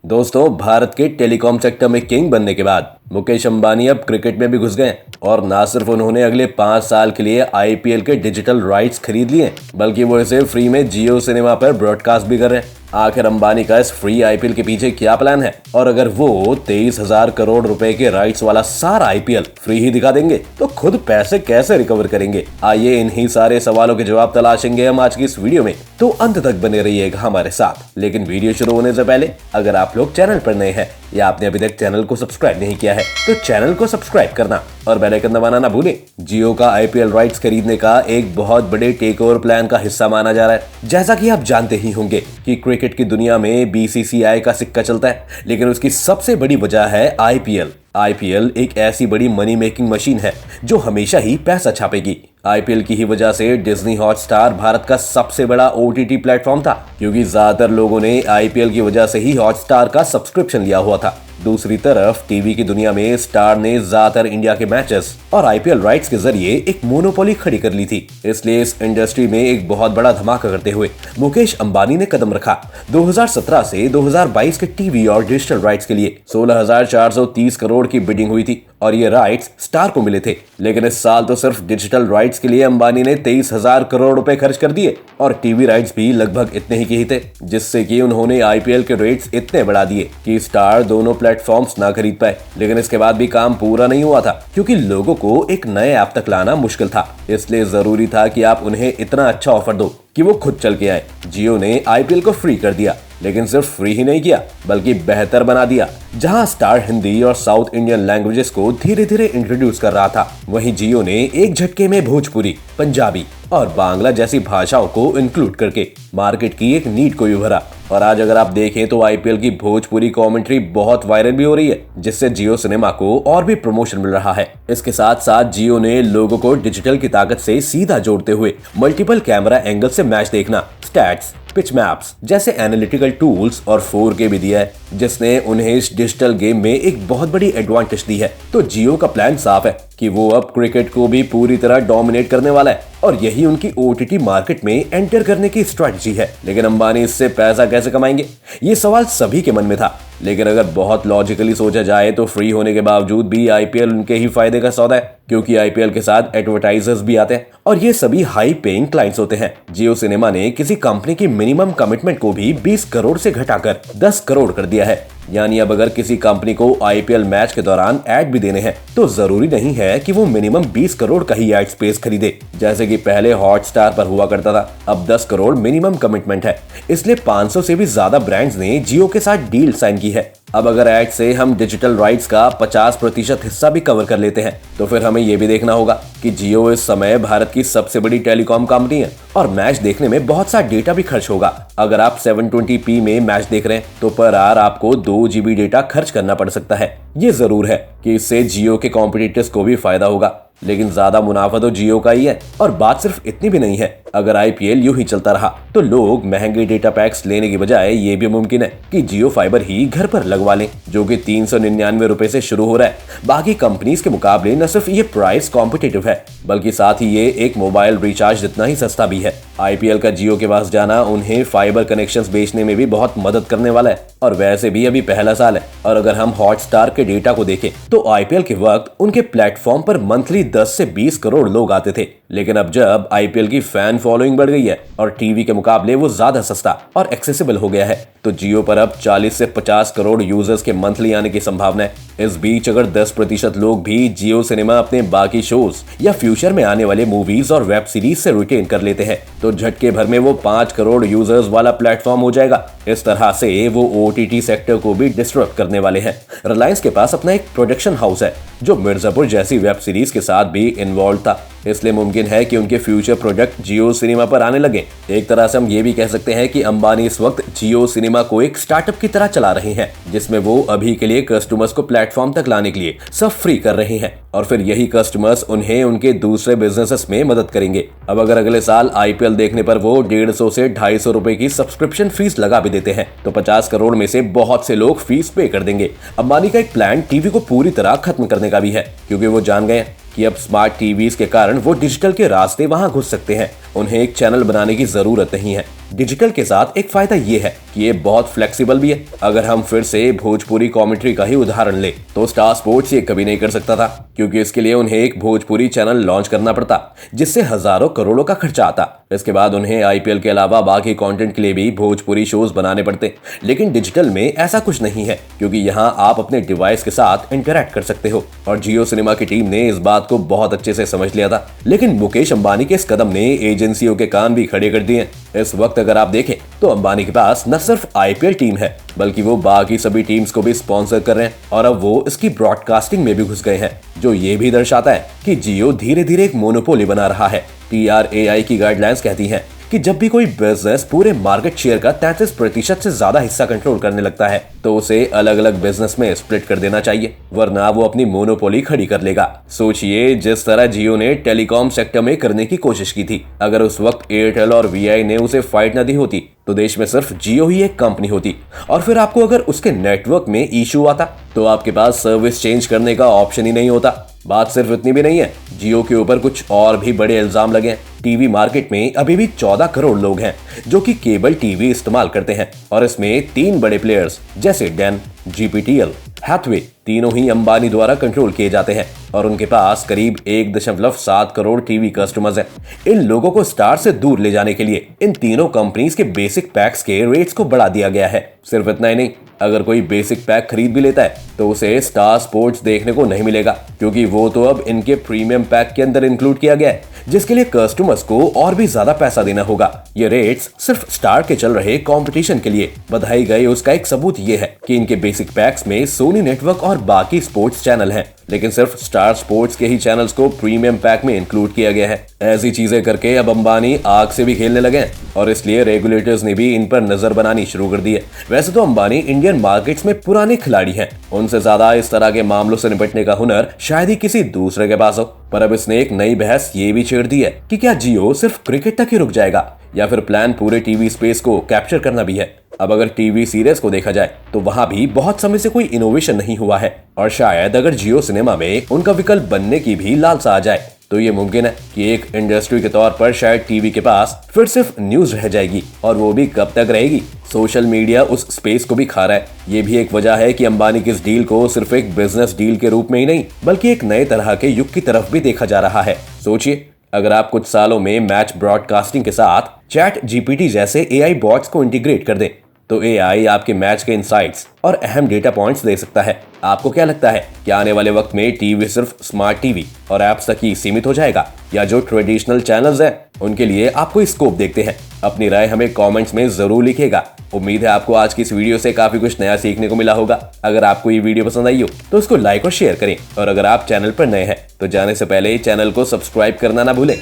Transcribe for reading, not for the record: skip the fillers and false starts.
दोस्तों, भारत के telecom sector में किंग बनने के बाद मुकेश अंबानी अब क्रिकेट में भी घुस गए और ना सिर्फ उन्होंने अगले 5 साल के लिए आईपीएल के डिजिटल राइट्स खरीद लिए, बल्कि वो इसे फ्री में जियो सिनेमा पर ब्रॉडकास्ट भी कर रहे हैं। आखिर अंबानी का इस फ्री आईपीएल के पीछे क्या प्लान है, और अगर वो 23,000 करोड़ रुपए के राइट्स वाला सारा आईपीएल फ्री ही दिखा देंगे तो खुद पैसे कैसे रिकवर करेंगे? आइए इन्हीं सारे सवालों के जवाब तलाशेंगे हम आज की इस वीडियो में, तो अंत तक बने रहिएगा हमारे साथ। लेकिन वीडियो शुरू होने से पहले अगर आप लोग चैनल पर नए हैं या आपने अभी तक चैनल को सब्सक्राइब नहीं किया है तो चैनल को सब्सक्राइब करना और बेल आइकन दबाना ना भूलें। जियो का आईपीएल राइट्स खरीदने का एक बहुत बड़े टेक ओवर प्लान का हिस्सा माना जा रहा है। जैसा कि आप जानते ही होंगे कि क्रिकेट की दुनिया में बीसीसीआई का सिक्का चलता है, लेकिन उसकी सबसे बड़ी वजह है आईपीएल। आईपीएल एक ऐसी बड़ी मनी मेकिंग मशीन है जो हमेशा ही पैसा छापेगी। आईपीएल की ही वजह से डिज्नी हॉटस्टार भारत का सबसे बड़ा ओटीटी प्लेटफॉर्म था, क्योंकि ज्यादातर लोगों ने आईपीएल की वजह से ही हॉटस्टार का सब्सक्रिप्शन लिया हुआ था। दूसरी तरफ टीवी की दुनिया में स्टार ने ज्यादातर इंडिया के मैचेस और आईपीएल राइट्स के जरिए एक मोनोपोली खड़ी कर ली थी। इसलिए इस इंडस्ट्री में एक बहुत बड़ा धमाका करते हुए मुकेश अंबानी ने कदम रखा। 2017 से 2022 के टीवी और डिजिटल राइट्स के लिए 16,430 करोड़ की बिडिंग हुई थी और ये राइट्स स्टार को मिले थे। लेकिन इस साल तो सिर्फ डिजिटल राइट्स के लिए अंबानी ने 23,000 करोड़ रुपए खर्च कर दिए और टीवी राइट्स भी लगभग इतने ही के ही थे, जिससे कि उन्होंने आईपीएल के रेट्स इतने बढ़ा दिए कि स्टार दोनों प्लेटफॉर्म्स ना खरीद पाए। लेकिन इसके बाद भी काम पूरा नहीं हुआ था, क्योंकि लोगों को एक नए ऐप तक लाना मुश्किल था। इसलिए जरूरी था कि आप उन्हें इतना अच्छा ऑफर दो कि वो खुद चल के आए। जियो ने आईपीएल को फ्री कर दिया, लेकिन सिर्फ फ्री ही नहीं किया बल्कि बेहतर बना दिया। जहां स्टार हिंदी और साउथ इंडियन लैंग्वेजेस को धीरे धीरे इंट्रोड्यूस कर रहा था, वहीं जियो ने एक झटके में भोजपुरी, पंजाबी और बांग्ला जैसी भाषाओं को इंक्लूड करके मार्केट की एक नीड को भी भरा। और आज अगर आप देखें तो आईपीएल की भोजपुरी कमेंट्री बहुत वायरल भी हो रही है, जिससे जियो सिनेमा को और भी प्रमोशन मिल रहा है। इसके साथ साथ जियो ने लोगों को डिजिटल की ताकत से सीधा जोड़ते हुए मल्टीपल कैमरा एंगल से मैच देखना, स्टैट्स, पिच मैप्स जैसे एनालिटिकल टूल्स और 4K भी दिया है, जिसने उन्हें इस डिजिटल गेम में एक बहुत बड़ी एडवांटेज दी है। तो जियो का प्लान साफ है कि वो अब क्रिकेट को भी पूरी तरह डोमिनेट करने वाला है और यही उनकी ओटीटी मार्केट में एंटर करने की स्ट्रेटजी है। लेकिन अंबानी इससे पैसा कैसे कमाएंगे, ये सवाल सभी के मन में था। लेकिन अगर बहुत लॉजिकली सोचा जाए तो फ्री होने के बावजूद भी आईपीएल उनके ही फायदे का सौदा है, क्योंकि आईपीएल के साथ एडवर्टाइजर्स भी आते हैं और ये सभी हाई पेइंग क्लाइंट्स होते हैं। जियो सिनेमा ने किसी कंपनी की मिनिमम कमिटमेंट को भी 20 करोड़ से घटाकर 10 करोड़ कर दिया है। यानी अब अगर किसी कंपनी को आईपीएल मैच के दौरान ऐड भी देने हैं तो जरूरी नहीं है कि वो मिनिमम 20 करोड़ का ही ऐड स्पेस खरीदे, जैसे कि पहले हॉटस्टार पर हुआ करता था। अब 10 करोड़ मिनिमम कमिटमेंट है, इसलिए 500 से भी ज्यादा ब्रांड्स ने जियो के साथ डील साइन की है। अब अगर ऐड से हम डिजिटल राइट्स का 50% हिस्सा भी कवर कर लेते हैं तो फिर हमें यह भी देखना होगा कि जियो इस समय भारत की सबसे बड़ी टेलीकॉम कंपनी है और मैच देखने में बहुत सा डेटा भी खर्च होगा। अगर आप 720p में मैच देख रहे हैं तो पर आवर आपको 2 GB डेटा खर्च करना पड़ सकता है। ये जरूर है कि इससे जियो के कॉम्पिटिटर्स को भी फायदा होगा, लेकिन ज्यादा मुनाफा तो जियो का ही है। और बात सिर्फ इतनी भी नहीं है, अगर आईपीएल यूं ही चलता रहा तो लोग महंगे डेटा पैक्स लेने की बजाय ये भी मुमकिन है कि जियो फाइबर ही घर पर लगवा लें, जो कि 399 रुपए से शुरू हो रहा है। बाकी कंपनीज के मुकाबले न सिर्फ ये प्राइस कॉम्पिटिटिव है, बल्कि साथ ही ये एक मोबाइल रिचार्ज जितना ही सस्ता भी है। आईपीएल का जियो के पास जाना उन्हें फाइबर कनेक्शंस बेचने में भी बहुत मदद करने वाला है। और वैसे भी अभी पहला साल है, और अगर हम हॉटस्टार के डेटा को देखें तो आईपीएल के वक्त उनके प्लेटफॉर्म पर मंथली 10 से 20 करोड़ लोग आते थे। लेकिन अब जब आईपीएल की फैन फॉलोइंग बढ़ गई है और टीवी के मुकाबले वो ज्यादा सस्ता और एक्सेसिबल हो गया है, तो जियो पर अब 40 से 50 करोड़ यूजर्स के मंथली आने की संभावना है। इस बीच अगर 10% लोग भी जियो सिनेमा अपने बाकी शोज या फ्यूचर में आने वाले मूवीज और वेब सीरीज से रिटेन कर लेते हैं तो झटके भर में वो 5 करोड़ यूजर्स वाला प्लेटफॉर्म हो जाएगा। इस तरह से वो ओटीटी सेक्टर को भी डिस्टर्ब करने वाले हैं। रिलायंस के पास अपना एक प्रोडक्शन हाउस है जो मिर्जापुर जैसी वेब सीरीज के साथ भी इन्वॉल्व था, इसलिए मुमकिन है कि उनके फ्यूचर प्रोडक्ट जियो सिनेमा पर आने लगे। एक तरह से हम ये भी कह सकते हैं कि अंबानी इस वक्त जियो सिनेमा को एक स्टार्टअप की तरह चला रहे हैं, जिसमें वो अभी के लिए कस्टमर्स को प्लेटफॉर्म तक लाने के लिए सब फ्री कर रहे हैं और फिर यही कस्टमर्स उन्हें उनके दूसरे बिजनेसेस में मदद करेंगे। अब अगर अगले साल आईपीएल देखने पर वो 150 से 250 रुपए की सब्सक्रिप्शन फीस लगा भी देते हैं तो 50 करोड़ में से बहुत से लोग फीस पे कर देंगे। अंबानी का एक प्लान टीवी को पूरी तरह खत्म करने का भी है, क्योंकि वो जान गए कि अब स्मार्ट टीवीज के कारण वो डिजिटल के रास्ते वहां घुस सकते हैं। उन्हें एक चैनल बनाने की जरूरत नहीं है। डिजिटल के साथ एक फायदा ये है कि ये बहुत फ्लेक्सिबल भी है। अगर हम फिर से भोजपुरी कॉमेंट्री का ही उदाहरण ले तो स्टार स्पोर्ट्स ये कभी नहीं कर सकता था, क्योंकि इसके लिए उन्हें एक भोजपुरी चैनल लॉन्च करना पड़ता जिससे हजारों करोड़ों का खर्चा आता। इसके बाद उन्हें आईपीएल के अलावा बाकी कंटेंट के लिए भी भोजपुरी शोज बनाने पड़ते। लेकिन डिजिटल में ऐसा कुछ नहीं है, क्योंकि यहाँ आप अपने डिवाइस के साथ इंटरैक्ट कर सकते हो और जियो सिनेमा की टीम ने इस बात को बहुत अच्छे से समझ लिया था। लेकिन मुकेश अंबानी के इस कदम ने एजेंसियों के कान भी खड़े कर दिए। इस वक्त अगर आप देखें तो अंबानी के पास न सिर्फ आईपीएल टीम है, बल्कि वो बाकी सभी टीम्स को भी स्पॉन्सर कर रहे हैं और अब वो इसकी ब्रॉडकास्टिंग में भी घुस गए हैं, जो ये भी दर्शाता है कि जियो धीरे धीरे एक मोनोपोली बना रहा है। TRAI की गाइडलाइंस कहती हैं कि जब भी कोई बिजनेस पूरे मार्केट शेयर का 33% से ज्यादा हिस्सा कंट्रोल करने लगता है तो उसे अलग अलग बिजनेस में स्प्लिट कर देना चाहिए, वरना वो अपनी मोनोपोली खड़ी कर लेगा। सोचिए जिस तरह जियो ने टेलीकॉम सेक्टर में करने की कोशिश की थी, अगर उस वक्त एयरटेल और VI ने उसे फाइट न दी होती तो देश में सिर्फ जियो ही एक कंपनी होती, और फिर आपको अगर उसके नेटवर्क में इशू आता तो आपके पास सर्विस चेंज करने का ऑप्शन ही नहीं होता। बात सिर्फ इतनी भी नहीं है, जियो के ऊपर कुछ और भी बड़े इल्जाम लगे हैं। टीवी मार्केट में अभी भी 14 करोड़ लोग हैं जो कि केबल टीवी इस्तेमाल करते हैं, और इसमें 3 बड़े प्लेयर्स जैसे डेन, GPTL, हैथवे तीनों ही अंबानी द्वारा कंट्रोल किए जाते हैं और उनके पास करीब 1.7 करोड़ टीवी कस्टमर्स हैं। इन लोगों को स्टार से दूर ले जाने के लिए इन तीनों कंपनीज के बेसिक पैक्स के रेट्स को बढ़ा दिया गया है। सिर्फ इतना ही नहीं, अगर कोई बेसिक पैक खरीद भी लेता है तो उसे स्टार स्पोर्ट्स देखने को नहीं मिलेगा, क्योंकि वो तो अब इनके प्रीमियम पैक के अंदर इंक्लूड किया गया है, जिसके लिए कस्टमर्स को और भी ज्यादा पैसा देना होगा। ये रेट्स सिर्फ स्टार के चल रहे कंपटीशन के लिए बढ़ाई गई, उसका एक सबूत ये है कि इनके बेसिक पैक्स में सोनी नेटवर्क और बाकी स्पोर्ट्स चैनल हैं, लेकिन सिर्फ स्टार स्पोर्ट्स के ही चैनल्स को प्रीमियम पैक में इंक्लूड किया गया है। ऐसी चीजें करके अब अंबानी आग से भी खेलने लगे हैं और इसलिए रेगुलेटर्स ने भी इन पर नजर बनानी शुरू कर दी है। वैसे तो अंबानी इंडियन मार्केट्स में पुराने खिलाड़ी हैं, उनसे ज्यादा इस तरह के मामलों से निपटने का हुनर शायद ही किसी दूसरे के पास हो, पर अब इसने एक नई बहस ये भी छेड़ दी है कि क्या जियो सिर्फ क्रिकेट तक ही रुक जाएगा या फिर प्लान पूरे टीवी स्पेस को कैप्चर करना भी है। अब अगर टीवी सीरीज को देखा जाए तो वहां भी बहुत समय से कोई इनोवेशन नहीं हुआ है, और शायद अगर जियो सिनेमा में उनका विकल्प बनने की भी लालसा आ जाए तो ये मुमकिन है कि एक इंडस्ट्री के तौर पर शायद टीवी के पास फिर सिर्फ न्यूज रह जाएगी, और वो भी कब तक रहेगी। सोशल मीडिया उस स्पेस को भी खा रहा है। ये भी एक वजह है कि अंबानी की इस डील को सिर्फ एक बिजनेस डील के रूप में ही नहीं, बल्कि एक नए तरह के युग की तरफ भी देखा जा रहा है। सोचिए, अगर आप कुछ सालों में मैच ब्रॉडकास्टिंग के साथ चैट GPT जैसे AI बॉट्स को इंटीग्रेट कर दें तो AI आपके मैच के इंसाइट्स और अहम डेटा पॉइंट्स दे सकता है। आपको क्या लगता है कि आने वाले वक्त में टीवी सिर्फ स्मार्ट टीवी और ऐप्स तक ही सीमित हो जाएगा, या जो ट्रेडिशनल चैनल्स हैं उनके लिए आप कोई स्कोप देखते हैं? अपनी राय हमें कमेंट्स में जरूर लिखिएगा। उम्मीद है आपको आज की इस वीडियो से काफी कुछ नया सीखने को मिला होगा। अगर आपको ये वीडियो पसंद आई हो तो उसको लाइक और शेयर करें, और अगर आप चैनल पर नए हैं तो जाने से पहले चैनल को सब्सक्राइब करना ना भूलें।